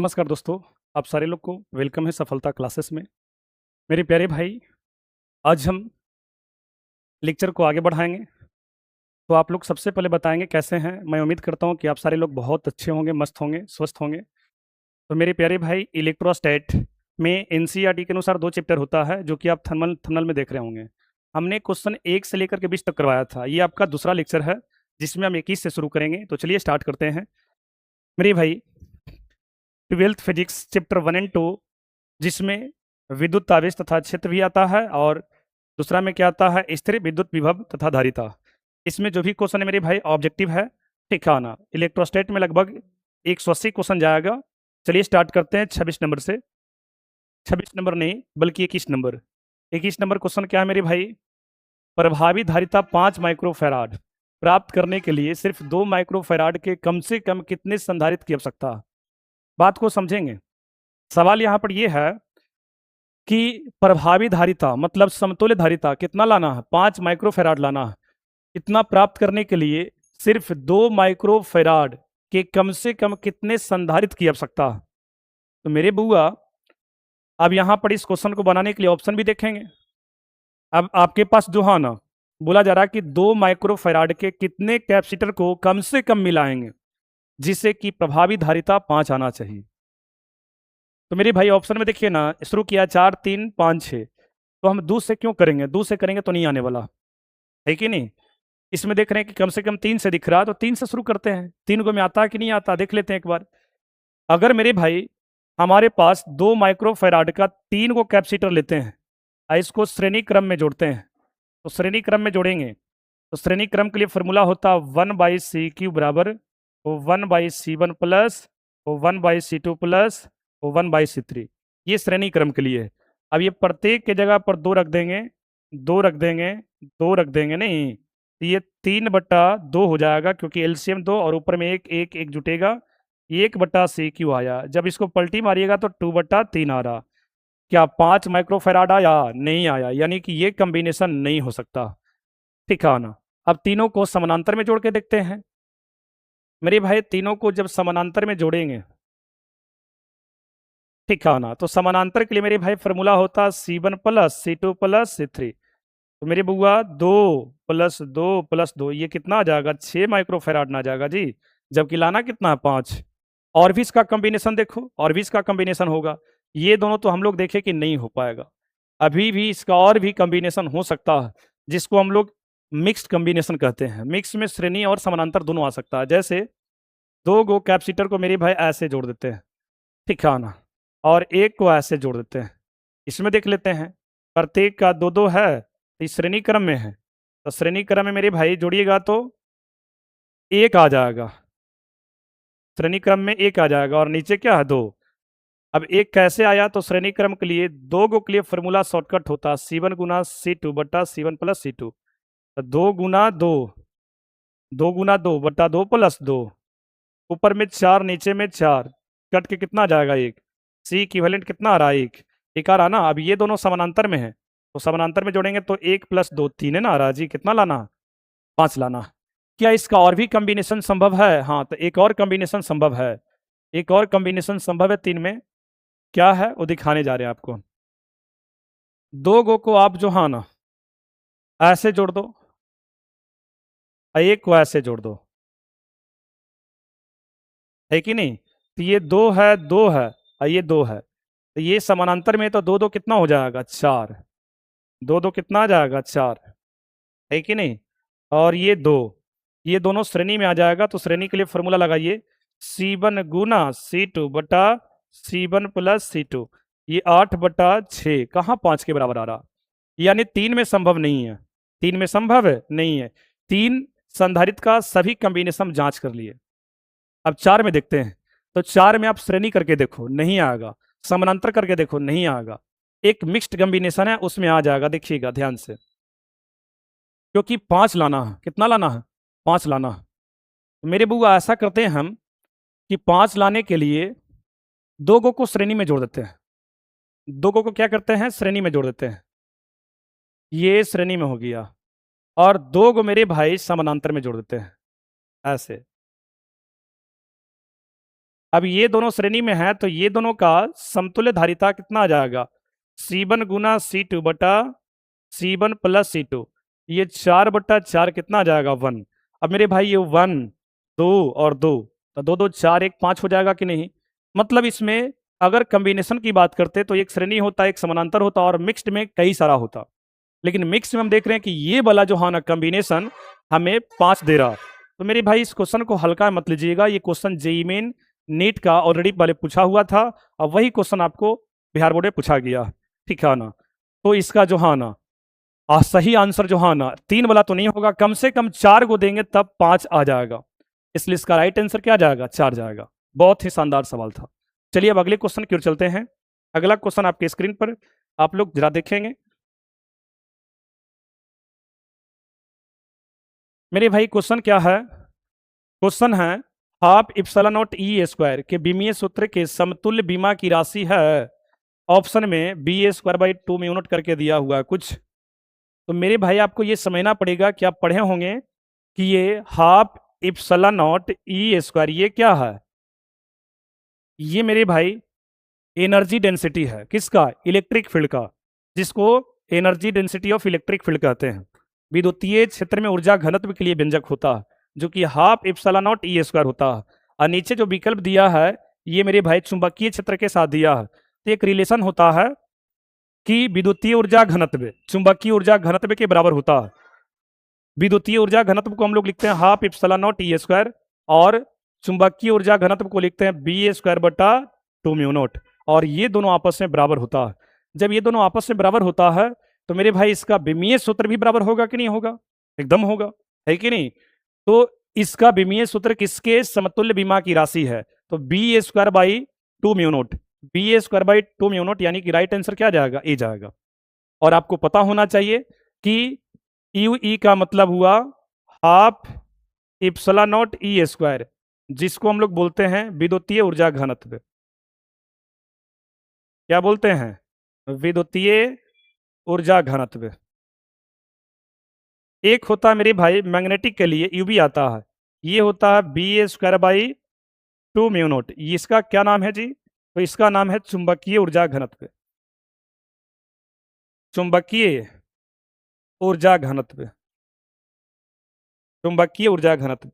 नमस्कार दोस्तों, आप सारे लोग को वेलकम है सफलता क्लासेस में। मेरे प्यारे भाई, आज हम लेक्चर को आगे बढ़ाएंगे। तो आप लोग सबसे पहले बताएंगे कैसे हैं। मैं उम्मीद करता हूं कि आप सारे लोग बहुत अच्छे होंगे, मस्त होंगे, स्वस्थ होंगे। तो मेरे प्यारे भाई, इलेक्ट्रोस्टैट में एनसीईआरटी के अनुसार 2 चैप्टर होता है, जो कि आप थर्मल थंबनेल में देख रहे होंगे। हमने क्वेश्चन 1 से लेकर के 20 तक करवाया था। ये आपका दूसरा लेक्चर है, जिसमें हम 21 से शुरू करेंगे। तो चलिए स्टार्ट करते हैं मेरे भाई। 12th फिजिक्स चैप्टर 1 एंड 2, जिसमें विद्युत आवेश तथा क्षेत्र भी आता है, और दूसरा में क्या आता है, स्थिर विद्युत विभव तथा धारिता। इसमें जो भी क्वेश्चन है मेरे भाई ऑब्जेक्टिव है, ठीक है ना। इलेक्ट्रोस्टैट में लगभग 180 क्वेश्चन जाएगा। चलिए स्टार्ट करते हैं 26 नंबर से। 26 नंबर नहीं बल्कि 21 नंबर। 21 नंबर क्वेश्चन क्या है मेरे भाई, प्रभावी धारिता 5 माइक्रोफैराड प्राप्त करने के लिए सिर्फ 2 माइक्रोफैराड के कम से कम कितने संधारित्र की आवश्यकता। बात को समझेंगे। सवाल यहाँ पर यह है कि प्रभावी धारिता मतलब समतुल्य धारिता कितना लाना है, 5 माइक्रोफैराड लाना है। इतना प्राप्त करने के लिए सिर्फ 2 माइक्रोफैराड के कम से कम कितने संधारित्र की आवश्यकता है। तो मेरे बुआ, अब यहां पर इस क्वेश्चन को बनाने के लिए ऑप्शन भी देखेंगे। अब आपके पास जो है ना, बोला जा रहा है कि 2 माइक्रोफैराड के कितने कैपेसिटर को कम से कम मिलाएंगे जिससे कि प्रभावी धारिता 5 आना चाहिए। तो मेरे भाई ऑप्शन में देखिए ना, शुरू किया 4 3 5 6। तो हम 2 से क्यों करेंगे, 2 से करेंगे तो नहीं आने वाला है कि नहीं। इसमें देख रहे हैं कि कम से कम 3 से दिख रहा है, तो 3 से शुरू करते हैं। 3 को में आता है कि नहीं आता, देख लेते हैं एक बार। अगर मेरे भाई हमारे पास 2 माइक्रोफैराड का 3 को कैपेसिटर लेते हैं और इसको श्रेणी क्रम में जोड़ते हैं, तो श्रेणी क्रम में जोड़ेंगे तो श्रेणी क्रम के लिए फॉर्मूला होता 1/C³ बराबर 1/C1 plus 1/C2 plus 1/C3। ये श्रेणी क्रम के लिए है। अब ये प्रत्येक के जगह पर 2 रख देंगे, 2 रख देंगे, 2 रख देंगे, नहीं तो ये 3/2 हो जाएगा, क्योंकि एलसीएम 2 और ऊपर में एक एक एक जुटेगा। 1/C³ आया। जब इसको पलटी मारिएगा तो 2/3 आ रहा। क्या 5 माइक्रोफैराड आया? नहीं आया, यानी कि ये कॉम्बिनेशन नहीं हो सकता, ठीक है ना। अब तीनों को समानांतर में जोड़ के देखते हैं मेरे भाई। तीनों को जब समानांतर में जोड़ेंगे, ठीक है ना, तो समानांतर के लिए मेरे भाई फॉर्मूला होता C1 plus C2 plus C3। तो मेरे बुआ 2 प्लस 2 प्लस 2, ये कितना आ जाएगा, 6 माइक्रोफैराड ना जाएगा जी, जबकि लाना कितना है, 5। और भी इसका कॉम्बिनेशन देखो, और भी इसका कॉम्बिनेशन होगा। ये दोनों तो हम लोग देखें कि नहीं हो पाएगा। अभी भी इसका और भी कॉम्बिनेशन हो सकता है, जिसको हम लोग मिक्स्ड कॉम्बिनेशन कहते हैं। मिक्स में श्रेणी और समानांतर दोनों आ सकता है। जैसे 2 गो कैपेसिटर को मेरे भाई ऐसे जोड़ देते हैं, ठीक है ना, और एक को ऐसे जोड़ देते हैं। इसमें देख लेते हैं, प्रत्येक का 2 2 है, तो इस श्रेणी क्रम में है। तो श्रेणी क्रम में मेरे भाई जोड़िएगा तो 1 आ जाएगा, श्रेणी क्रम में 1 आ जाएगा, और नीचे क्या है, 2। अब 1 कैसे आया, तो श्रेणी क्रम के लिए 2 गो के लिए फॉर्मूला शॉर्टकट होता है C1 गुना C2 बटा C1 प्लस C2। तो 2 गुना 2, 2 गुना 2 बटा 2 प्लस 2, ऊपर में 4 नीचे में 4, कट के कितना आ जाएगा, 1। सी इक्विवेलेंट कितना आ रहा है, 1 1 आ रहा ना। अब ये दोनों समानांतर में है, तो समानांतर में जोड़ेंगे तो 1 प्लस 2 3 है ना आ रहा जी। कितना लाना, 5 लाना। क्या इसका और भी कॉम्बिनेशन संभव है? हाँ, तो एक और कॉम्बिनेशन संभव है। एक और कॉम्बिनेशन संभव है 3 में। क्या है वो दिखाने जा रहे हैं आपको। 2 गो को आप जो हाँ ना ऐसे जोड़ दो, और 1 को ऐसे जोड़ दो, है कि नहीं। तो ये 2 है, 2 है, और ये 2 है, तो ये समानांतर में, तो 2 2 कितना हो जाएगा, 4। 2 2 कितना आ जाएगा, 4, है कि नहीं। और ये 2, ये दोनों श्रेणी में आ जाएगा। तो श्रेणी के लिए फॉर्मूला लगाइए C1 गुना C2 बटा C1 प्लस C2। ये 8/6, कहाँ 5 के बराबर आ रहा, यानी 3 में संभव नहीं है। 3 में संभव है नहीं है। 3 संधारित्र का सभी कॉम्बिनेशन जांच कर लिए। अब 4 में देखते हैं, तो 4 में आप श्रेणी करके देखो, नहीं आएगा। समानांतर करके देखो, नहीं आएगा। एक मिक्स्ड कॉम्बिनेशन है, उसमें आ जाएगा, देखिएगा ध्यान से। क्योंकि 5 लाना है, कितना लाना है, 5 लाना है। तो मेरे बुआ ऐसा करते हैं हम कि 5 लाने के लिए 2 गो को श्रेणी में जोड़ देते हैं। 2 गो को क्या करते हैं, श्रेणी में जोड़ देते हैं। ये श्रेणी में हो गया, और 2 गो मेरे भाई समानांतर में जोड़ देते हैं ऐसे। अब ये दोनों श्रेणी में है तो ये दोनों का समतुल्य धारिता कितना आ जाएगा, C1 गुना C2 बटा C1 प्लस C2, ये 4/4 कितना आ जाएगा 1। अब मेरे भाई ये 1 2 और 2, तो 2 2 4 1 5 हो जाएगा कि नहीं। मतलब इसमें अगर कॉम्बिनेशन की बात करते तो एक श्रेणी होता, एक समानांतर होता और मिक्स्ड में कई सारा होता, लेकिन मिक्स में हम देख रहे हैं कि ये वाला जो है ना कॉम्बिनेशन हमें 5 दे रहा। तो मेरे भाई इस क्वेश्चन को हल्का मत लीजिएगा, ये क्वेश्चन जेईई मेन नीट का ऑलरेडी पहले पूछा हुआ था और वही क्वेश्चन आपको बिहार बोर्ड में पूछा गया, ठीक है ना। तो इसका जो है ना सही आंसर जो है ना 3 वाला तो नहीं होगा, कम से कम 4 को देंगे तब 5 आ जाएगा, इसलिए इसका राइट आंसर क्या जाएगा, 4 जाएगा। बहुत ही शानदार सवाल था। चलिए अब अगले क्वेश्चन की ओर चलते हैं। अगला क्वेश्चन आपके स्क्रीन पर आप लोग जरा देखेंगे। मेरे भाई क्वेश्चन क्या है, क्वेश्चन है half epsilon not E square के बीमीय सूत्र के समतुल्य बीमा की राशि है। ऑप्शन में b²/2 में यूनिट करके दिया हुआ है कुछ। तो मेरे भाई आपको ये समझना पड़ेगा कि आप पढ़े होंगे कि ये half epsilon not E square ये क्या है। ये मेरे भाई एनर्जी डेंसिटी है, किसका, इलेक्ट्रिक फील्ड का, जिसको energy density of electric field कहते हैं। विद्युतीय क्षेत्र में ऊर्जा घनत्व के लिए व्यंजक होता है जो कि half epsilon not E square होता है। और नीचे जो विकल्प दिया है ये मेरे भाई चुंबकीय क्षेत्र के साथ दिया है, तो एक रिलेशन होता है कि विद्युतीय ऊर्जा घनत्व चुंबकीय ऊर्जा घनत्व के बराबर होता है। विद्युतीय ऊर्जा घनत्व को हम लोग लिखते हैं half epsilon not E square और चुंबकीय ऊर्जा घनत्व को लिखते हैं b²/2 म्यू नॉट, और ये दोनों आपस में बराबर होता है। जब ये दोनों आपस में बराबर होता है तो मेरे भाई इसका विमीय सूत्र भी बराबर होगा कि नहीं होगा, एकदम होगा, है कि नहीं। तो इसका विमीय सूत्र किसके समतुल्य बीमा की राशि है, तो b²/2 mu naught, b²/2 mu naught, यानी कि राइट आंसर क्या जाएगा, ए जाएगा। और आपको पता होना चाहिए कि यू ई का मतलब हुआ half epsilon not E square, जिसको हम लोग बोलते हैं विद्युतीय ऊर्जा घनत्व। क्या बोलते हैं, विद्युतीय ऊर्जा घनत्व। एक होता है मेरे भाई मैग्नेटिक के लिए यूवी आता है, ये होता है b²/2 म्यू नॉट, इसका क्या नाम है जी, तो इसका नाम है चुंबकीय ऊर्जा घनत्व, चुंबकीय ऊर्जा घनत्व, चुंबकीय ऊर्जा घनत्व।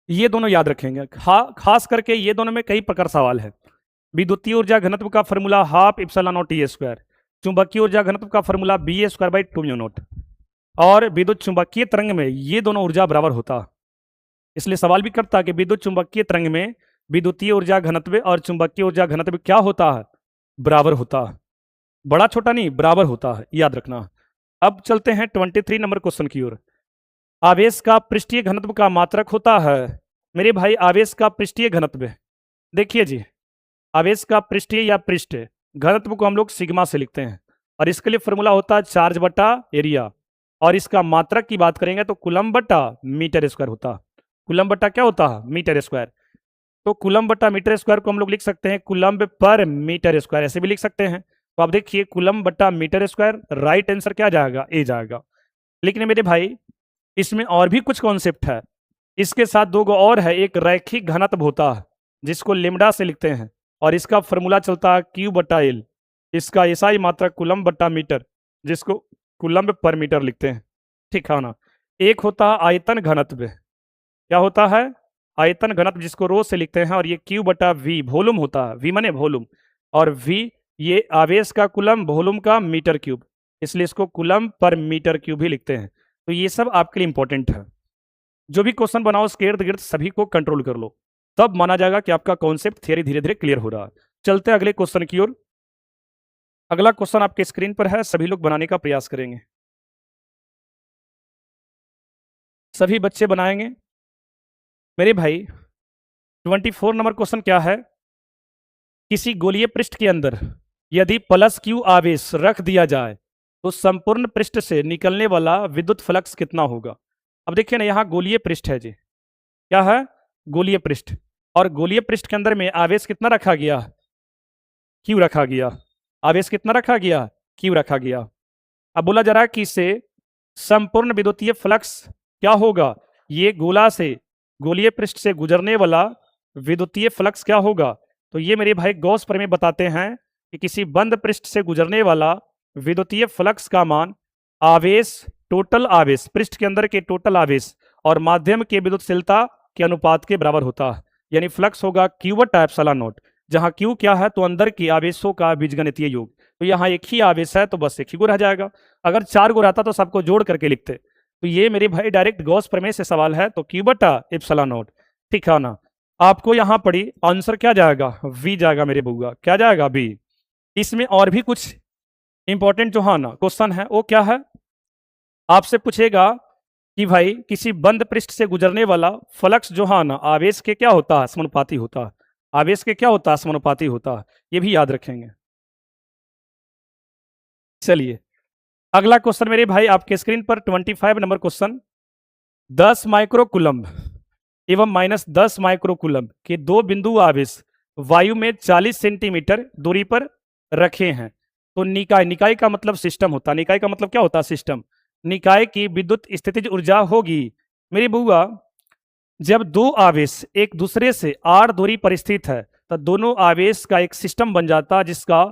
ये दोनों याद रखेंगे, खास करके ये दोनों में कई प्रकार सवाल है। विद्युतीय ऊर्जा घनत्व का formula half epsilon not E square, चुंबकीय ऊर्जा घनत्व का फॉर्मूला b²/2 म्यू नॉट, और विद्युत चुंबकीय तरंग में ये दोनों ऊर्जा बराबर होता। इसलिए सवाल भी करता है कि विद्युत चुंबकीय तरंग में विद्युतीय ऊर्जा घनत्व और चुंबकीय ऊर्जा घनत्व क्या होता है, बराबर होता है, बड़ा छोटा नहीं, बराबर होता है, याद रखना। अब चलते हैं 23 नंबर क्वेश्चन की ओर। आवेश का पृष्ठीय घनत्व का मात्रक होता है, मेरे भाई आवेश का पृष्ठीय घनत्व, देखिए जी, आवेश का पृष्ठीय या पृष्ठ घनत्व को हम लोग सिग्मा से लिखते हैं, और इसके लिए फॉर्मूला होता है चार्ज बटा एरिया, और इसका मात्रक की बात करेंगे तो कूलम बटा मीटर स्क्वायर होता है। कूलम बटा क्या होता है, मीटर स्क्वायर। तो कूलम बटा मीटर स्क्वायर को हम लोग लिख सकते हैं कूलम्ब पर मीटर स्क्वायर, ऐसे भी लिख सकते हैं। तो आप देखिए कूलम बटा मीटर स्क्वायर, राइट आंसर क्या जाएगा, ए जाएगा। लेकिन मेरे भाई इसमें और भी कुछ कॉन्सेप्ट है, इसके साथ दो गो और है। एक रैखिक घनत्व होता है जिसको लेमडा से लिखते हैं, और इसका फॉर्मूला चलता है Q/L, इसका एसआई मात्रक कूलम बटा मीटर, जिसको कूलम्ब पर मीटर लिखते हैं, ठीक है ना। एक होता है आयतन घनत्व, क्या होता है, आयतन घनत्व, जिसको रो से लिखते हैं, और ये Q/V वॉल्यूम होता है, V माने वॉल्यूम, और V ये आवेश का कूलम, वॉल्यूम का मीटर क्यूब, इसलिए इसको कूलम पर मीटर क्यूब भी लिखते हैं। तो ये सब आपके लिए इंपॉर्टेंट है। जो भी क्वेश्चन बनाओ उसके इर्द गिर्द सभी को कंट्रोल कर लो, तब माना जाएगा कि आपका कॉन्सेप्ट थियरी धीरे धीरे क्लियर हो रहा है। चलते हैं अगले क्वेश्चन की ओर। अगला क्वेश्चन आपके स्क्रीन पर है, सभी लोग बनाने का प्रयास करेंगे, सभी बच्चे बनाएंगे। मेरे भाई 24 नंबर क्वेश्चन क्या है, किसी गोलीय पृष्ठ के अंदर यदि +Q आवेश रख दिया जाए तो संपूर्ण पृष्ठ से निकलने वाला विद्युत फ्लक्स कितना होगा। अब देखिए ना, यहाँ गोलीय पृष्ठ है जी, क्या है, गोलीय पृष्ठ, और गोलीय पृष्ठ के अंदर में आवेश कितना रखा गया, Q रखा गया, आवेश कितना रखा गया, Q रखा गया। अब बोला जा रहा है कि इससे संपूर्ण विद्युतीय फ्लक्स क्या होगा, ये गोला से गोलीय पृष्ठ से गुजरने वाला विद्युतीय फ्लक्स क्या होगा? तो ये मेरे भाई गॉस प्रमेय बताते हैं कि किसी बंद पृष्ठ से गुजरने वाला विद्युतीय फ्लक्स का मान आवेश, टोटल आवेश, पृष्ठ के अंदर के टोटल आवेश और माध्यम के विद्युतशीलता के अनुपात के बराबर होता है। यानी फ्लक्स होगा Q बटा एप्सिलॉन नॉट, जहां Q क्या है? तो अंदर के आवेशों का बीजगणितीय योग। तो यहाँ एक ही आवेश है तो बस एक ही गो रह जाएगा। अगर 4 गो रहता तो सबको जोड़ करके लिखते। तो ये मेरे भाई डायरेक्ट गॉस प्रमेय से सवाल है, तो Q बटा एप्सिलॉन नॉट। ठीक है ना? आपको यहाँ पड़ी आंसर क्या जाएगा? V जाएगा मेरे बउआ। क्या जाएगा? B। इसमें और भी कुछ इंपॉर्टेंट जो है ना क्वेश्चन है, वो क्या है? आपसे पूछेगा कि भाई किसी बंद पृष्ठ से गुजरने वाला फ्लक्स जो है ना आवेश के क्या होता है? समानुपाती होता है। आवेश के क्या होता है? समानुपाती होता है। ये भी याद रखेंगे। चलिए अगला क्वेश्चन मेरे भाई आपके स्क्रीन पर 25 नंबर क्वेश्चन। 10 माइक्रोकूलम्ब एवं -10 माइक्रोकूलम्ब के दो बिंदु आवेश वायु में 40 सेंटीमीटर दूरी पर रखे हैं। तो निकाय, निकाय का मतलब सिस्टम होता है। निकाय का मतलब क्या होता है? सिस्टम। निकाय की विद्युत स्थितिज ऊर्जा होगी मेरी बुआ, जब दो आवेश एक दूसरे से r दूरी पर स्थित है तो दोनों आवेश का एक सिस्टम बन जाता है, जिसका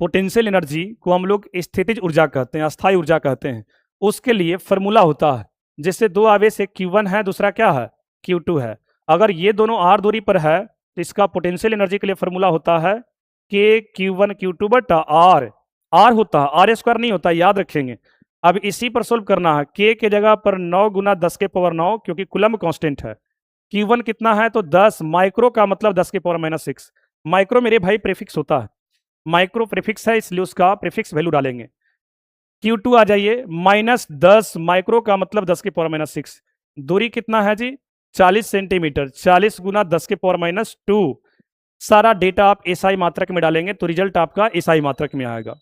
पोटेंशियल एनर्जी को हम लोग स्थितिज ऊर्जा कहते हैं, अस्थायी ऊर्जा कहते हैं। उसके लिए फॉर्मूला होता है, जैसे दो आवेश, एक Q1 है दूसरा क्या है? Q2 है। अगर ये दोनों r दूरी पर है तो इसका पोटेंशियल एनर्जी के लिए फॉर्मूला होता है K Q1 Q2 बटा R। R होता है, R स्क्वायर नहीं होता, याद रखेंगे। अब इसी पर सोल्व करना है। K के जगह पर 9 गुना 10 के पावर 9, क्योंकि कुलम्ब कांस्टेंट है। Q1 कितना है? तो 10। माइक्रो का मतलब 10 के पावर -6। माइक्रो मेरे भाई प्रीफिक्स होता है, माइक्रो प्रीफिक्स है, इसलिए उसका प्रीफिक्स वैल्यू डालेंगे। Q2 आ जाइए, -10 माइक्रो का मतलब 10 के पावर -6। दूरी कितना है जी? 40 सेंटीमीटर। 40 गुना 10 के पावर -2। सारा डेटा आप एसआई मात्रक में डालेंगे तो रिजल्ट आपका एसआई मात्रक में आएगा।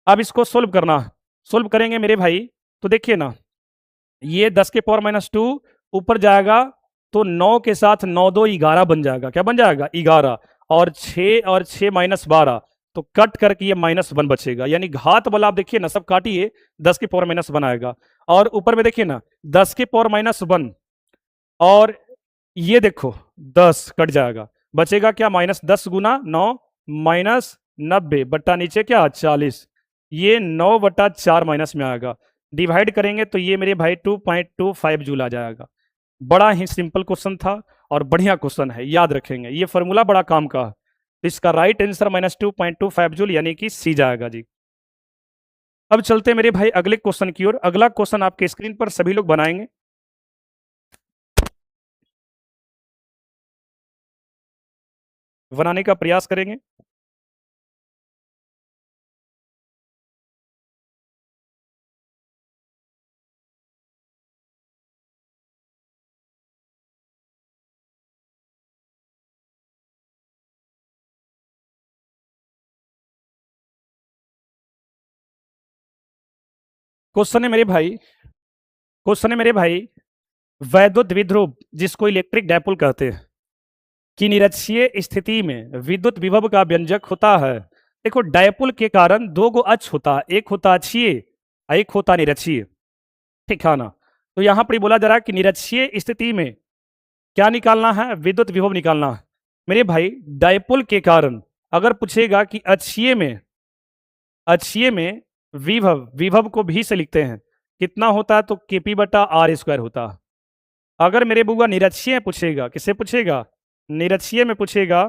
अब इसको सोल्व करना है। सोल्व करेंगे मेरे भाई तो देखिए ना, ये 10 के पावर -2 ऊपर जाएगा तो 9 के साथ 9 2 11 बन जाएगा। क्या बन जाएगा? 11। और 6 और 6 -12, तो कट करके ये -1 बचेगा। यानी घात वाला आप देखिए ना, सब काटिए, 10 के पावर -1 आएगा। और ऊपर में देखिए ना 10 के पावर -1, और ये देखो 10 कट जाएगा, बचेगा क्या? -10 गुना 9 -90 बट्टा नीचे क्या? 40। ये 9 बटा 4 माइनस में आएगा। डिवाइड करेंगे तो ये मेरे भाई 2.25 जूल आ जाएगा। बड़ा ही सिंपल क्वेश्चन था और बढ़िया क्वेश्चन है, याद रखेंगे। ये फॉर्मूला बड़ा काम का है। तो इसका राइट आंसर -2.25 जूल यानी कि सी जाएगा जी। अब चलते मेरे भाई अगले क्वेश्चन की ओर। अगला क्वेश्चन आपके स्क्रीन पर सभी लोग बनाएंगे। बनाने का प्रयास करेंगे। क्वेश्चन है मेरे भाई, क्वेश्चन है मेरे भाई, वैद्युत द्विध्रुव जिसको इलेक्ट्रिक डायपोल कहते हैं कि निरक्षीय स्थिति में विद्युत विभव का व्यंजक होता है। देखो डायपोल के कारण दो गो अक्ष होता है, एक होता अक्षीय और एक होता निरक्षीय। ठीक है ना? तो यहां पर बोला जा रहा है कि निरक्षीय स्थिति में क्या निकालना है? विद्युत विभव निकालना है। मेरे भाई डायपोल के कारण अगर पूछेगा कि अक्षीय में, अक्षीय में विभव, विभव को भी से लिखते हैं, कितना होता है? तो केपी बटा आर स्क्वायर होता है। अगर मेरे बुआ निरक्षीय पूछेगा, किसे पूछेगा? निरक्षीय में पूछेगा,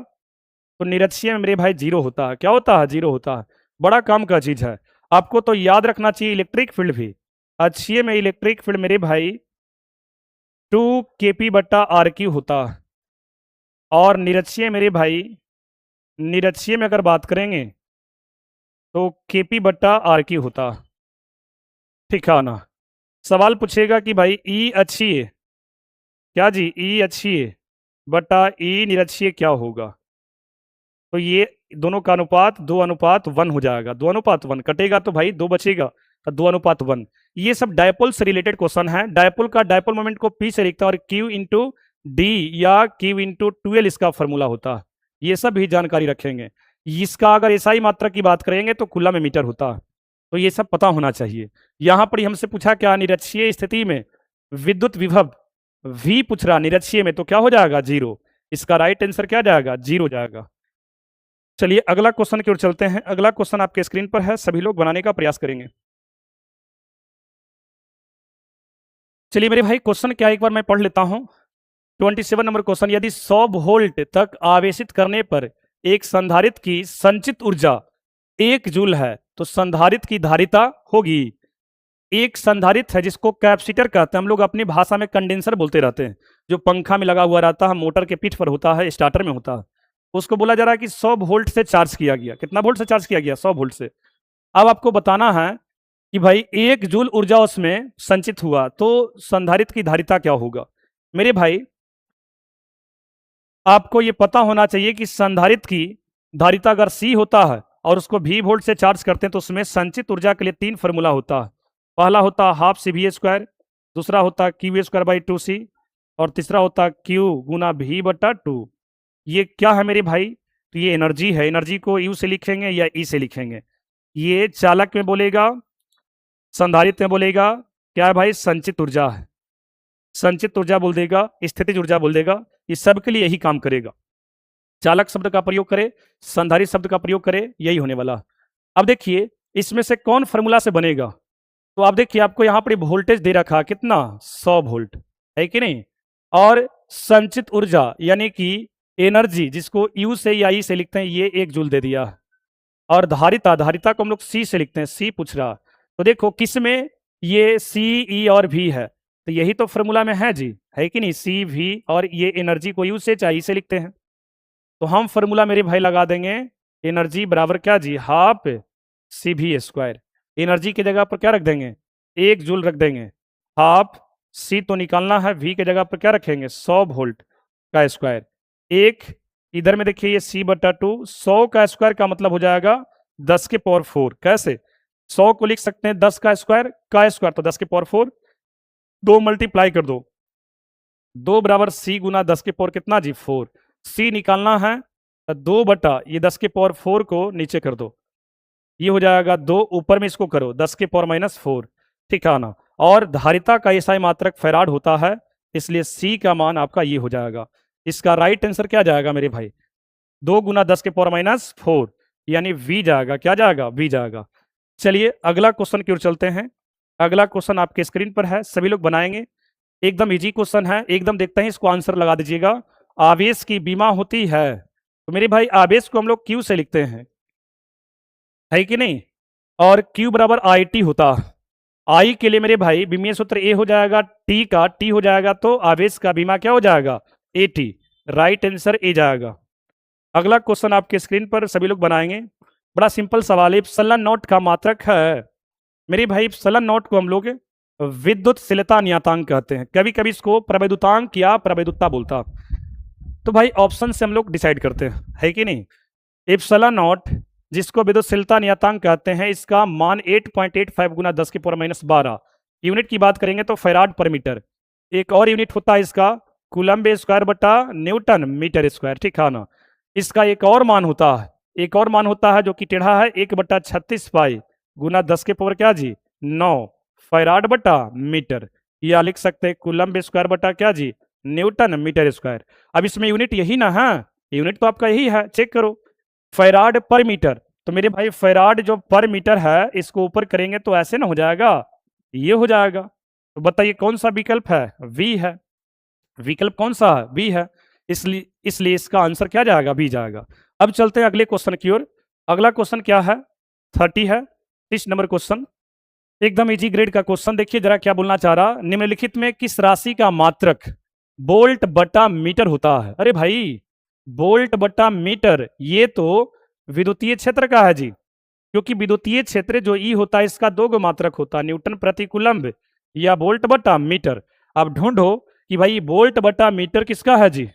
तो निरक्षीय में मेरे भाई जीरो होता है। क्या होता है? जीरो होता है। बड़ा काम का चीज है, आपको तो याद रखना चाहिए। इलेक्ट्रिक फील्ड भी, अक्षीय में इलेक्ट्रिक फील्ड मेरे भाई 2 केपी बट्टा आर क्यू होता है। और निरक्षीय मेरे भाई, निरक्षीय में अगर बात करेंगे तो केपी बट्टा आर क्यू होता। ठीक है ना? सवाल पूछेगा कि भाई ई अक्षीय, क्या जी? ई अक्षीय बटा ई निरक्षीय क्या होगा? तो ये दोनों का अनुपात 2:1 हो जाएगा। 2:1 कटेगा तो भाई 2 बचेगा, तो 2:1। ये सब डायपोल से रिलेटेड क्वेश्चन है। डायपोल का डायपोल मोमेंट को पी से लिखता है और क्यू इंटू डी या क्यू इंटू 12 इसका फॉर्मूला होता है। ये सब भी जानकारी रखेंगे। इसका अगर एसआई मात्रा की बात करेंगे तो कूलम में मीटर होता है। तो ये सब पता होना चाहिए। यहां पर हमसे पूछा क्या? निरक्षीय स्थिति में विद्युत विभव V पूछ रहा निरक्षीय में, तो क्या हो जाएगा 0। इसका राइट आंसर क्या जाएगा 0 जाएगा। चलिए अगला क्वेश्चन की ओर चलते हैं। अगला क्वेश्चन आपके स्क्रीन पर है, सभी लोग बनाने का प्रयास करेंगे। चलिए मेरे भाई क्वेश्चन क्या है एक बार मैं पढ़ लेता हूं। 27 नंबर क्वेश्चन, यदि 100 वोल्ट तक आवेशित करने पर एक संधारित्र की संचित ऊर्जा 1 जूल है तो संधारित्र की धारिता होगी। एक संधारित्र है जिसको कैपेसिटर कहते हैं, हम लोग अपनी भाषा में कंडेंसर बोलते रहते हैं, जो पंखा में लगा हुआ रहता है, मोटर के पीठ पर होता है, स्टार्टर में होता है। उसको बोला जा रहा है कि 100 वोल्ट से चार्ज किया गया। कितना वोल्ट से चार्ज किया गया 100 वोल्ट से। अब आपको बताना है कि भाई 1 जूल ऊर्जा उसमें संचित हुआ तो संधारित्र की धारिता क्या होगा। मेरे भाई आपको यह पता होना चाहिए कि संधारित्र की धारिता अगर C होता है और उसको V वोल्ट से चार्ज करते हैं तो उसमें संचित ऊर्जा के लिए 3 फॉर्मूला होता है। पहला होता है हाफ CV², दूसरा होता है Q²/2C और तीसरा होता है Q गुना V/2। ये क्या है मेरे भाई, तो ये एनर्जी है। एनर्जी को U से लिखेंगे या E से लिखेंगे। ये चालक में बोलेगा, संधारित्र में बोलेगा, क्या है भाई संचित ऊर्जा है। संचित ऊर्जा बोल देगा, स्थितिज ऊर्जा बोल देगा, ये सबके लिए यही काम करेगा। चालक शब्द का प्रयोग करे, संधारित्र शब्द का प्रयोग करे, यही होने वाला। अब देखिए इसमें से कौन फॉर्मूला से बनेगा, तो आप देखिए आपको यहां पर वोल्टेज दे रखा कितना 100 वोल्ट है कि नहीं, और संचित ऊर्जा यानी कि एनर्जी जिसको यू से या ई से लिखते हैं ये 1 जूल दे दिया, और धारिता, धारिता को हम लोग सी से लिखते हैं, सी पूछ रहा। तो देखो किस में ये सी ई और भी है, तो यही तो फॉर्मूला में है जी, है कि नहीं, सी भी, और ये एनर्जी को यू से चाहे ई से लिखते हैं। तो हम फॉर्मूला मेरे भाई लगा देंगे, एनर्जी बराबर क्या जी हाफ CV²। एनर्जी की जगह पर क्या रख देंगे 1 जूल रख देंगे, हाफ सी तो निकालना है, वी की जगह पर क्या रखेंगे 100 वोल्ट का स्क्वायर। एक इधर में देखिए ये C/2, 100 का स्क्वायर का मतलब हो जाएगा 10 के पावर 4। कैसे 100 को लिख सकते हैं 10 का स्क्वायर तो 10 के पावर 4, 2 मल्टीप्लाई कर दो, 2 बराबर C गुना 10 के पावर कितना जी 4। C निकालना है 2 बटा ये 10 के पावर 4 को नीचे कर दो, ये हो जाएगा 2, ऊपर में इसको करो 10 के पावर -4, ठीक है ना। और धारिता का एसआई मात्रक फैराड होता है, इसलिए C का मान आपका ये हो जाएगा। इसका राइट आंसर क्या जाएगा मेरे भाई 2 गुना 10 के पावर -4 यानी V जाएगा, क्या जाएगा V जाएगा। चलिए अगला क्वेश्चन की ओर चलते हैं। अगला क्वेश्चन आपके स्क्रीन पर है, सभी लोग बनाएंगे। एकदम इजी क्वेश्चन है, एकदम देखते हैं इसको आंसर लगा दीजिएगा। आवेश की बीमा होती है, तो मेरे भाई आवेश को हम लोग Q से लिखते हैं, है कि नहीं, और Q बराबर IT होता। I के लिए मेरे भाई विमीय सूत्र A हो जाएगा, T का T हो जाएगा, तो आवेश का बीमा क्या हो जाएगा AT। राइट आंसर A जाएगा। अगला क्वेश्चन आपके स्क्रीन पर सभी लोग बनाएंगे। बड़ा सिंपल सवाल है, इप्सिलॉन नॉट का मात्रक है मेरे भाई। इप्सिलॉन नॉट को हम लोग विद्युतशीलता नियतांक कहते हैं, कभी कभी इसको प्रवैधुतांक या प्रवैधुता बोलता। तो भाई ऑप्शन से हम लोग डिसाइड करते हैं, है कि नहीं। इप्सिलॉन नॉट जिसको विद्युतशीलता नियतांक कहते हैं, इसका मान 8.85 गुना 10 के पावर -12। यूनिट की बात करेंगे तो फैराड पर मीटर। एक और यूनिट होता है इसका कूलम्ब स्क्वायर बटा न्यूटन मीटर स्क्वायर, ठीक है ना। इसका एक और मान होता है, एक और मान होता है जो कि टेढ़ा है, 1/36 पाई गुना 10 के पावर क्या जी 9 फैराड बटा मीटर, या लिख सकते हैं कूलम्ब स्क्वायर बटा क्या जी न्यूटन मीटर स्क्वायर। अब इसमें यूनिट यही ना है, यूनिट तो आपका यही है, चेक करो फैराड पर मीटर। तो मेरे भाई फैराड जो पर मीटर है इसको ऊपर करेंगे तो ऐसे ना हो जाएगा, ये हो जाएगा। तो बताइए कौन सा विकल्प है, वी है। विकल्प कौन सा है, बी है, इसलिए इसका आंसर क्या जाएगा बी जाएगा। अब चलते हैं अगले क्वेश्चन की ओर। अगला क्वेश्चन क्या है 30 है, 30 नंबर क्वेश्चन, एकदम इजी ग्रेड का क्वेश्चन। देखिए जरा क्या बोलना चाह रहा, निम्नलिखित में किस राशि का मात्रक वोल्ट बटा मीटर होता है। अरे भाई वोल्ट बटा मीटर ये तो विद्युतीय क्षेत्र का है जी, क्योंकि विद्युतीय क्षेत्र जो ई होता है इसका 2 मात्रक होता है, न्यूटन प्रति कूलम्ब या वोल्ट बटा मीटर। अब ढूंढो कि भाई वोल्ट बटा मीटर किसका है जी,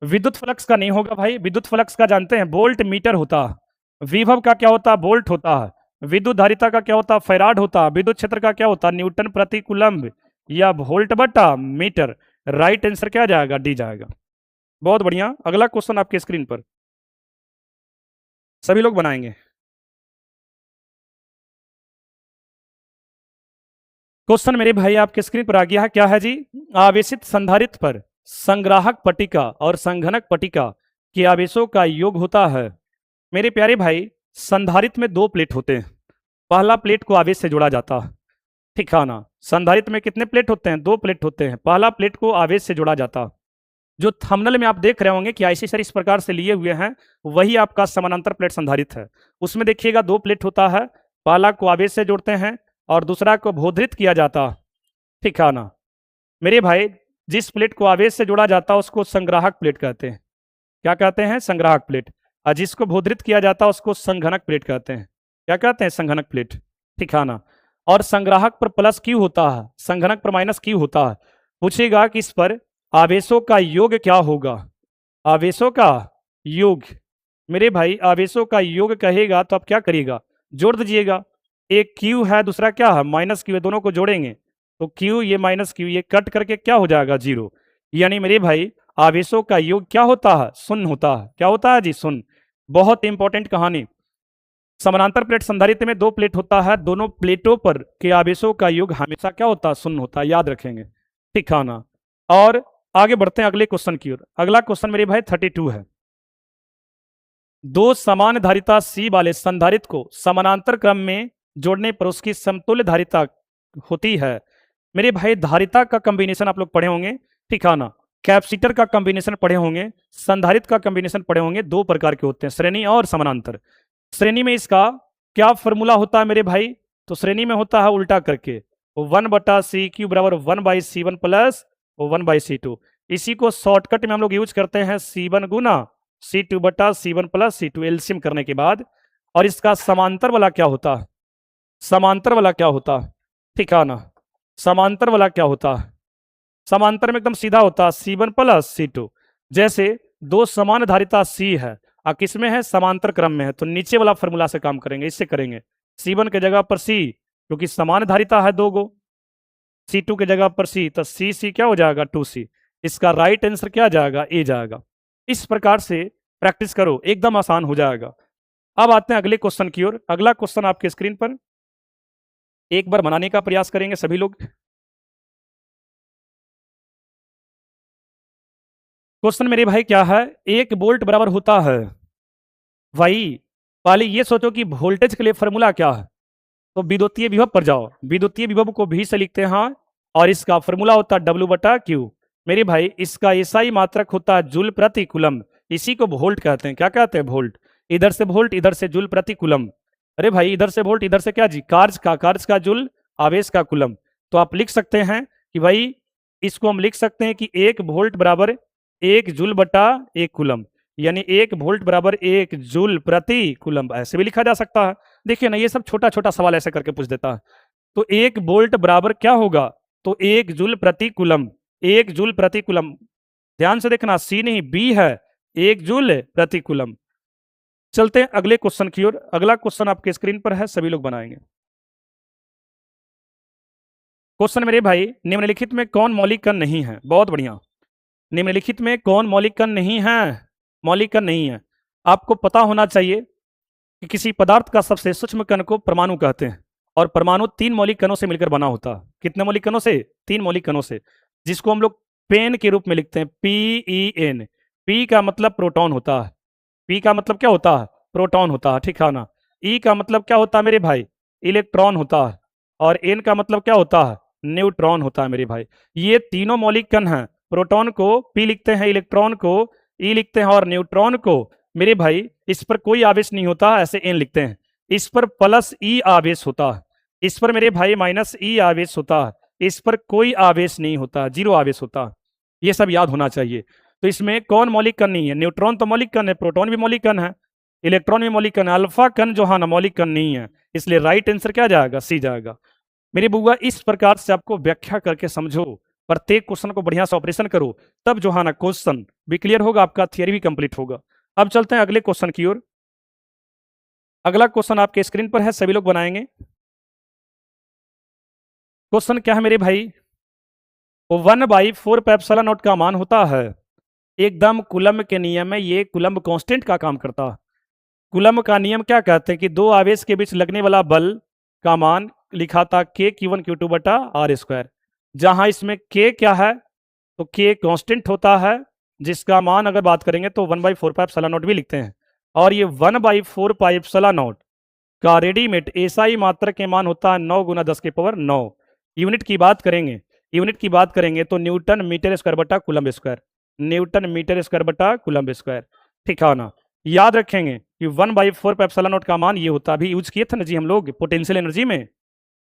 विद्युत फ्लक्स का नहीं होगा भाई, विद्युत फ्लक्स का जानते हैं वोल्ट मीटर होता है। विभव का क्या होता है वोल्ट होता है। विद्युत धारिता का क्या होता है फैराड होता है। विद्युत क्षेत्र का क्या होता है न्यूटन प्रति कूलम्ब या वोल्ट बटा मीटर। राइट आंसर क्या जाएगा डी जाएगा। बहुत बढ़िया, अगला क्वेश्चन आपके स्क्रीन पर सभी लोग बनाएंगे। क्वेश्चन मेरे भाई आपके स्क्रीन पर आ गया है, क्या है जी? आवेशित संधारित्र पर संग्राहक पट्टिका और संघनक पट्टिका के आवेशों का योग होता है। मेरे प्यारे भाई, संधारित्र में दो प्लेट होते हैं। पहला प्लेट को आवेश से जोड़ा जाता है, ठीक है ना? संधारित्र में कितने प्लेट होते हैं? दो प्लेट होते हैं। पहला प्लेट को आवेश से जोड़ा जाता है। जो थंबनेल में आप देख रहे होंगे कि ऐसे सर इस प्रकार से लिए हुए हैं, वही आपका समानांतर प्लेट संधारित्र है। उसमें देखिएगा दो प्लेट होता है, पहला को आवेश से जोड़ते हैं और दूसरा को बोधित किया जाता है, ठीक है ना? मेरे भाई, जिस प्लेट को आवेश से जोड़ा जाता है उसको संग्राहक प्लेट कहते हैं। क्या कहते हैं? संग्राहक प्लेट। और जिसको बोधित किया जाता है उसको संघनक प्लेट कहते हैं। क्या कहते हैं? संघनक प्लेट, ठीक है ना? और संग्राहक पर प्लस क्यू होता है, संघनक पर माइनस क्यू होता है। पूछेगा कि इस पर आवेशों का योग क्या होगा? आवेशों का योग। मेरे भाई, आवेशों का योग कहेगा तो आप क्या करिएगा? जोड़ दीजिएगा। एक क्यू है, दूसरा क्या है? माइनस क्यू है, दोनों को जोड़ेंगे तो क्यू ये माइनस क्यू ये कट करके क्या हो जाएगा? जीरो। यानी मेरे भाई, आवेशों का योग क्या होता है? शून्य होता है। क्या होता है जी? शून्य। बहुत इंपॉर्टेंट कहानी। समानांतर प्लेट संधारित्र में दो प्लेट होता है, दोनों प्लेटों पर के आवेशों का योग हमेशा क्या होता है? शून्य होता है, याद रखेंगे, ठीक है ना? और आगे बढ़ते हैं अगले क्वेश्चन की ओर। अगला क्वेश्चन मेरे भाई 32 है। दो समान धारिता C वाले संधारित्र को समानांतर क्रम में जोड़ने पर उसकी समतुल्य धारिता होती है। मेरे भाई, धारिता का कॉम्बिनेशन आप लोग पढ़े होंगे, ठीक है ना? कैपेसिटर का कॉम्बिनेशन पढ़े होंगे, संधारित्र का कॉम्बिनेशन पढ़े होंगे। दो प्रकार के होते हैं, श्रेणी और समानांतर। श्रेणी में इसका क्या फॉर्मूला होता है मेरे भाई? तो श्रेणी में होता है उल्टा करके, 1/C³ बराबर 1/C1 प्लस 1/C2। इसी को शॉर्टकट में हम लोग यूज करते हैं, C1 गुना C2/C1 प्लस C2 एलसीएम करने के बाद। और इसका समांतर वाला क्या होता है? समांतर वाला क्या होता है? ठीक है ना? समांतर वाला क्या होता है? समांतर में एकदम सीधा होता है, C1 प्लस C2। जैसे दो समान धारिता C है और किसमें है? समांतर क्रम में है, तो नीचे वाला फॉर्मूला से काम करेंगे, इससे करेंगे। C1 के जगह पर C, क्योंकि समान धारिता है दो गो। C2 के जगह पर C, तो C क्या हो जाएगा? 2C। इसका राइट आंसर क्या जाएगा? ए जाएगा। इस प्रकार से प्रैक्टिस करो, एकदम आसान हो जाएगा। अब आते हैं अगले क्वेश्चन की ओर। अगला क्वेश्चन आपके स्क्रीन पर एक बार बनाने का प्रयास करेंगे सभी लोग। क्वेश्चन मेरे भाई क्या है? 1 वोल्ट बराबर होता है भाई, पहले ये सोचो कि वोल्टेज के लिए फॉर्मूला क्या है। तो विद्युतीय विभव पर जाओ, विद्युतीय विभव को भी से लिखते हैं और इसका फॉर्मूला होता है W/Q। मेरे भाई, इसका एसआई मात्रक होता है जूल प्रति कूलम। इसी को वोल्ट कहते हैं। क्या कहते हैं? वोल्ट। इधर से वोल्ट, इधर से जूल प्रति कूलम। अरे भाई, इधर से वोल्ट, इधर से क्या जी? कार्य का जूल, आवेश का कूलम। तो आप लिख सकते हैं कि भाई, इसको हम लिख सकते हैं कि 1 वोल्ट बराबर 1 जूल/1 कूलम, यानी 1 वोल्ट बराबर 1 जूल/कूलम। ऐसे भी लिखा जा सकता है। देखिए ना, ये सब छोटा छोटा सवाल ऐसे करके पूछ देता है। तो 1 वोल्ट बराबर क्या होगा? तो 1 जूल/कूलम। 1 जूल/कूलम। ध्यान से देखना, सी नहीं बी है, 1 जूल/कूलम। चलते हैं अगले क्वेश्चन की ओर। अगला क्वेश्चन आपके स्क्रीन पर है, सभी लोग बनाएंगे। क्वेश्चन मेरे भाई, निम्नलिखित में कौन मौलिक कण नहीं है? बहुत बढ़िया। निम्नलिखित में कौन मौलिक कण नहीं है? मौलिक कण नहीं है। आपको पता होना चाहिए कि किसी पदार्थ का सबसे सूक्ष्म कण को परमाणु कहते हैं, और परमाणु 3 मौलिक कणों से मिलकर बना होता है। कितने मौलिक कणों से? 3 मौलिक कणों से, जिसको हम लोग पेन के रूप में लिखते हैं, PEN। पी का मतलब प्रोटॉन होता है। पी का मतलब क्या होता है? प्रोटॉन होता है, ठीक है ना? ई का मतलब क्या होता है मेरे भाई? इलेक्ट्रॉन होता है। और एन का मतलब क्या होता है? न्यूट्रॉन होता है मेरे भाई। ये तीनों मौलिक कण हैं। प्रोटॉन को पी लिखते हैं, इलेक्ट्रॉन को ई लिखते हैं, और न्यूट्रॉन को मेरे भाई इस पर कोई आवेश नहीं होता, ऐसे एन लिखते हैं। इस पर प्लस ई आवेश होता है, इस पर मेरे भाई माइनस ई आवेश होता है, इस पर कोई आवेश नहीं होता, जीरो आवेश होता है। ये सब याद होना चाहिए। तो इसमें कौन मौलिक कण नहीं है? न्यूट्रॉन तो मौलिक कण है, प्रोटॉन भी मौलिक कण है, इलेक्ट्रॉन भी मौलिक कण है, अल्फा कण जो है ना मौलिक कण नहीं है। इसलिए राइट आंसर क्या जाएगा? सी जाएगा। मेरी बुआ, इस प्रकार से आपको व्याख्या करके समझो, प्रत्येक क्वेश्चन को बढ़िया से ऑपरेशन करो, तब जो है ना क्वेश्चन भी क्लियर होगा, आपका थियरी भी कंप्लीट होगा। अब चलते हैं अगले क्वेश्चन की ओर। अगला क्वेश्चन आपके स्क्रीन पर है, सभी लोग बनाएंगे। क्वेश्चन क्या है मेरे भाई? 1/4 एप्सिलॉन नॉट का मान होता है, एकदम कूलम्ब के नियम में ये कूलम्ब कांस्टेंट का काम करता है। कूलम्ब का नियम क्या कहते हैं कि दो आवेश के बीच लगने वाला बल का मान लिखा था k Q1 Q2 बटा आर स्क्वायर, जहां इसमें k क्या है, तो k कांस्टेंट होता है, जिसका मान अगर बात करेंगे तो 1/4 पाई एप्सिलॉन नॉट भी लिखते हैं। और ये 1/4 पाई एप्सिलॉन नॉट का रेडीमेड एसआई मात्रक के मान होता है 9 गुना 10 के पावर 9। यूनिट की बात करेंगे, यूनिट की बात करेंगे तो न्यूटन मीटर स्क्वायर बटा coulomb square, newton metre square बटा कूलम्ब स्क्वायर। ठीक है ना, याद रखेंगे कि 1/4 पाई एप्सिलॉन नॉट का मान ये होता है, अभी यूज किए थे ना जी हम लोग पोटेंशियल एनर्जी में,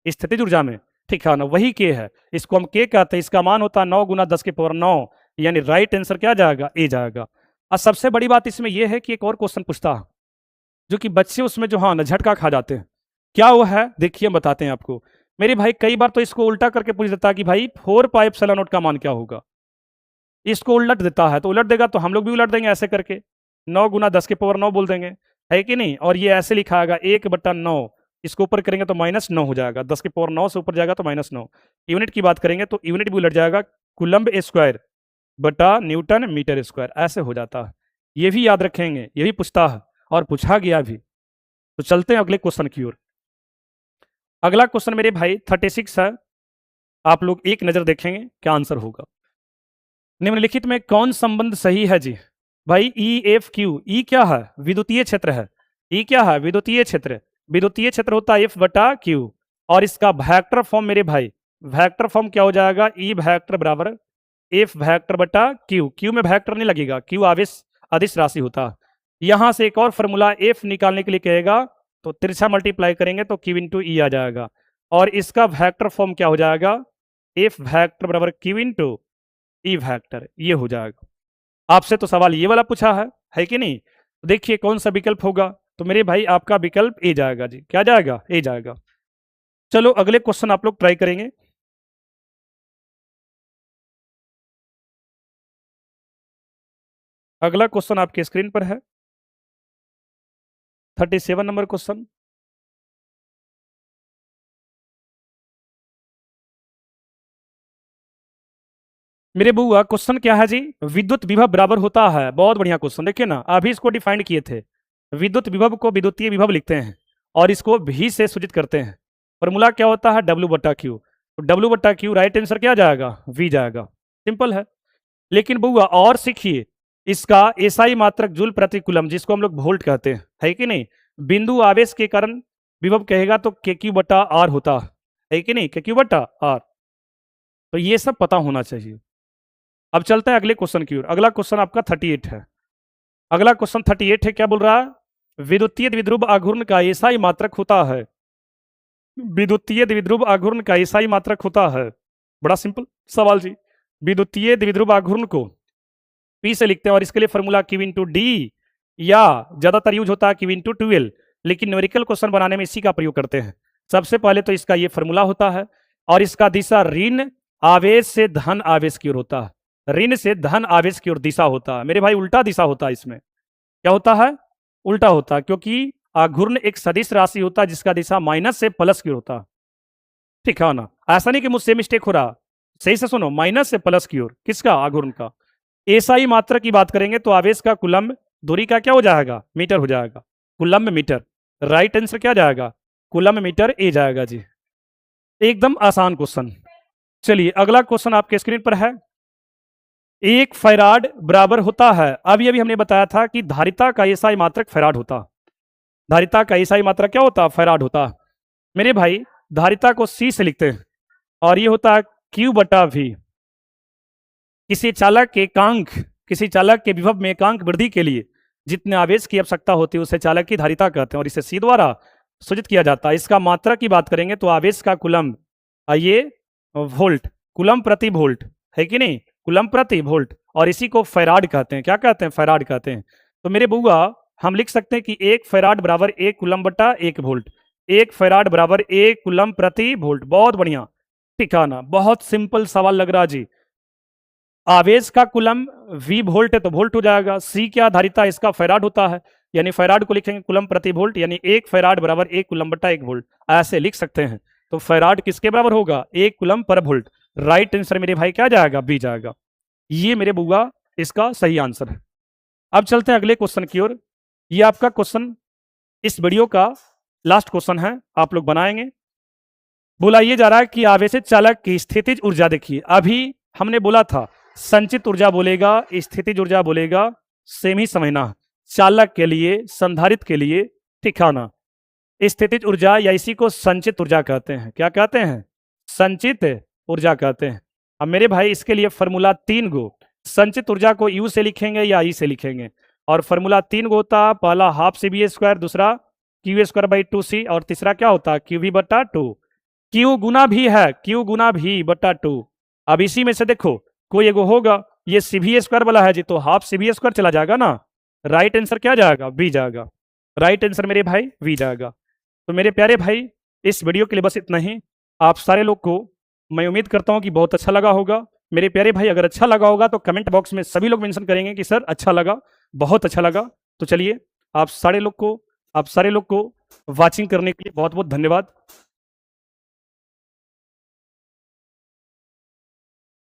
स्थितिज ऊर्जा में। ठीक है ना, वही के है, इसको हम के कहते हैं, इसका मान होता है 9 गुना 10 के पावर 9, यानी राइट आंसर क्या जाएगा, ए जाएगा। और सबसे बड़ी बात इसमें यह है कि एक और क्वेश्चन पूछता है जो कि बच्चे उसमें जो हाँ ना झटका खा जाते हैं, क्या वो है देखिए हम बताते हैं आपको। मेरे भाई कई बार तो इसको उल्टा करके पूछ देता है कि भाई 4 पाई एप्सिलॉन नॉट का मान क्या होगा, इसको उलट देता है, तो उलट देगा तो हम लोग भी उलट देंगे ऐसे करके, 9 गुना 10 के पावर 9 बोल देंगे, है कि नहीं। और ये ऐसे लिखा आएगा 1/9, इसको ऊपर करेंगे तो -9 हो जाएगा, 10 के पावर 9 से ऊपर जाएगा तो -9। यूनिट की बात करेंगे तो यूनिट भी उलट जाएगा, कूलम्ब स्क्वायर बटा न्यूटन मीटर स्क्वायर, ऐसे हो जाता है। ये भी याद रखेंगे, ये भी पूछता है और पूछा गया भी। तो चलते हैं अगले क्वेश्चन की ओर। अगला क्वेश्चन मेरे भाई 36 है, आप लोग एक नजर देखेंगे क्या आंसर होगा। निम्नलिखित में कौन संबंध सही है जी, भाई ई एफ क्यू, ई क्या है, विद्युतीय क्षेत्र है, ई क्या है, विद्युतीय क्षेत्र, विद्युतीय क्षेत्र होता है एफ बटा क्यू। और इसका वेक्टर फॉर्म मेरे भाई, वेक्टर फॉर्म क्या हो जाएगा, ई वेक्टर बराबर एफ वेक्टर बटा क्यू, क्यू में वेक्टर नहीं लगेगा, क्यू आवेश अदिश राशि होता है। यहां से एक और फॉर्मूला एफ निकालने के लिए कहेगा, तो तिरछा मल्टीप्लाई करेंगे तो क्यू इंटू ई आ जाएगा। और इसका वेक्टर फॉर्म क्या हो जाएगा, एफ वेक्टर बराबर क्यू इंटू ई वेक्टर, ये हो जाएगा। आपसे तो सवाल ये वाला पूछा है कि नहीं। देखिए कौन सा विकल्प होगा, तो मेरे भाई आपका विकल्प ए जाएगा जी, क्या जाएगा, ए जाएगा। चलो अगले क्वेश्चन आप लोग ट्राई करेंगे। अगला क्वेश्चन आपके स्क्रीन पर है 37 नंबर क्वेश्चन। मेरे बुआ क्वेश्चन क्या है जी, विद्युत विभव बराबर होता है, बहुत बढ़िया क्वेश्चन, देखिए ना अभी इसको डिफाइन किए थे, विद्युत विभव को विद्युतीय विभव लिखते हैं और इसको भी से सूचित करते हैं। फॉर्मूला क्या होता है, डब्ल्यू बटा क्यू, तो डब्ल्यू बटा क्यू राइट आंसर क्या जाएगा, वी जाएगा, सिंपल है। लेकिन बुआ और सीखिए, इसका एसआई मात्रक जूल प्रति कूलम, जिसको हम लोग वोल्ट कहते हैं, है कि नहीं। बिंदु आवेश के कारण विभव कहेगा तो के क्यू बटा आर होता है कि नहीं, के क्यू बटा आर, तो ये सब पता होना चाहिए। अब चलते हैं अगले क्वेश्चन की ओर। अगला क्वेश्चन आपका 38 है, अगला क्वेश्चन 38 है, क्या बोल रहा है, विद्युतीय द्विध्रुव आघूर्ण का एसआई मात्रक होता है, विद्युतीय द्विध्रुव आघूर्ण का एसआई मात्रक होता है, बड़ा सिंपल सवाल जी। विद्युतीय द्विध्रुव आघूर्ण को पी से लिखते हैं और इसके लिए फॉर्मूला क्यू इंटू डी, या ज्यादातर यूज होता है क्यू इंटू 12, लेकिन न्यूमेरिकल क्वेश्चन बनाने में इसी का प्रयोग करते हैं। सबसे पहले तो इसका ये फॉर्मूला होता है और इसका दिशा ऋण आवेश से धन आवेश की ओर होता है, ऋण से धन आवेश की ओर दिशा होता है मेरे भाई, उल्टा दिशा होता है इसमें, क्या होता है, उल्टा होता है, क्योंकि आघूर्ण एक सदिश राशि होता है जिसका दिशा माइनस से प्लस की ओर होता है। ठीक है ना, ऐसा नहीं कि मुझसे मिस्टेक हो रहा, सही से सुनो, माइनस से प्लस की ओर, किसका, आघूर्ण का। एसआई मात्रा की बात करेंगे तो आवेश का कूलम्ब दूरी का क्या हो जाएगा, मीटर हो जाएगा, कूलम्ब मीटर, राइट आंसर क्या जाएगा, कूलम्ब मीटर, ए जाएगा जी। एकदम आसान क्वेश्चन। चलिए अगला क्वेश्चन आपके स्क्रीन पर है, एक फैराड बराबर होता है, अभी अभी हमने बताया था कि धारिता का एसआई मात्रक फैराड होता, धारिता का एसआई मात्रक क्या होता, फैराड होता। मेरे भाई धारिता को सी से लिखते हैं और ये होता है क्यू बटा वी। किसी चालक के एकांक, किसी चालक के विभव में एकांक वृद्धि के लिए जितने आवेश की आवश्यकता होती है उसे चालक की धारिता कहते हैं और इसे सी द्वारा सूचित किया जाता है। इसका मात्रा की बात करेंगे तो आवेश का कूलम्ब, ये वोल्ट, कूलम्ब प्रति वोल्ट, है कि नहीं, कूलम्ब प्रति वोल्ट, और इसी को फैराड कहते हैं, क्या कहते हैं, फैराड कहते हैं। तो मेरे बुआ हम लिख सकते हैं कि एक फैराड बराबर एक कूलम्ब बटा एक वोल्ट, एक फैराड बराबर एक कूलम्ब प्रति वोल्ट, बहुत बढ़िया। ठिकाना बहुत सिंपल सवाल लग रहा जी। आवेश का कूलम्ब वी वोल्ट है तो वोल्ट हो जाएगा, सी क्या धारिता, इसका फैराड होता है, यानी फैराड को लिखेंगे कूलम्ब प्रति वोल्ट, यानी एक फैराड बराबर एक कूलम्ब बटा एक वोल्ट, ऐसे लिख सकते हैं। तो फैराड किसके बराबर होगा, एक कूलम्ब पर वोल्ट, राइट आंसर मेरे भाई क्या जाएगा, बी जाएगा। ये मेरे बुआ इसका सही आंसर है। अब चलते हैं अगले क्वेश्चन की ओर। ये आपका क्वेश्चन इस वीडियो का लास्ट क्वेश्चन है, आप लोग बनाएंगे। बोला ये जा रहा है कि आवेशित चालक की स्थितिज ऊर्जा देखिए। अभी हमने बोला था संचित ऊर्जा बोलेगा, स्थितिज ऊर्जा बोलेगा, सेम ही समझना। चालक के लिए, संधारित्र के लिए ठिकाना स्थितिज ऊर्जा या इसी को संचित ऊर्जा कहते हैं। क्या कहते हैं? संचित ऊर्जा कहते हैं। अब मेरे भाई इसके लिए फॉर्मूला 3 गो। संचित ऊर्जा को यू से लिखेंगे या ई से लिखेंगे, और फॉर्मूला 3 गो होता। पहला हाफ सी बी स्क्वायर, दूसरा क्यू स्क्वायर बाई 2c, और तीसरा क्या होता? क्यू वी बटा 2। क्यू गुना भी है, क्यू गुना भी बटा 2। अब इसी में से देखो कोई एगो होगा, ये सी भी स्क्वायर वाला है जी, तो हाफ सी बी स्क्वायर चला जाएगा ना। राइट आंसर क्या जाएगा? बी जाएगा। राइट आंसर मेरे भाई वी जाएगा। तो मेरे प्यारे भाई इस वीडियो के लिए बस इतना ही। आप सारे लोग को मैं उम्मीद करता हूं कि बहुत अच्छा लगा होगा। मेरे प्यारे भाई अगर अच्छा लगा होगा तो कमेंट बॉक्स में सभी लोग मेंशन करेंगे कि सर अच्छा लगा, बहुत अच्छा लगा। तो चलिए आप सारे लोग को वाचिंग करने के लिए बहुत बहुत धन्यवाद।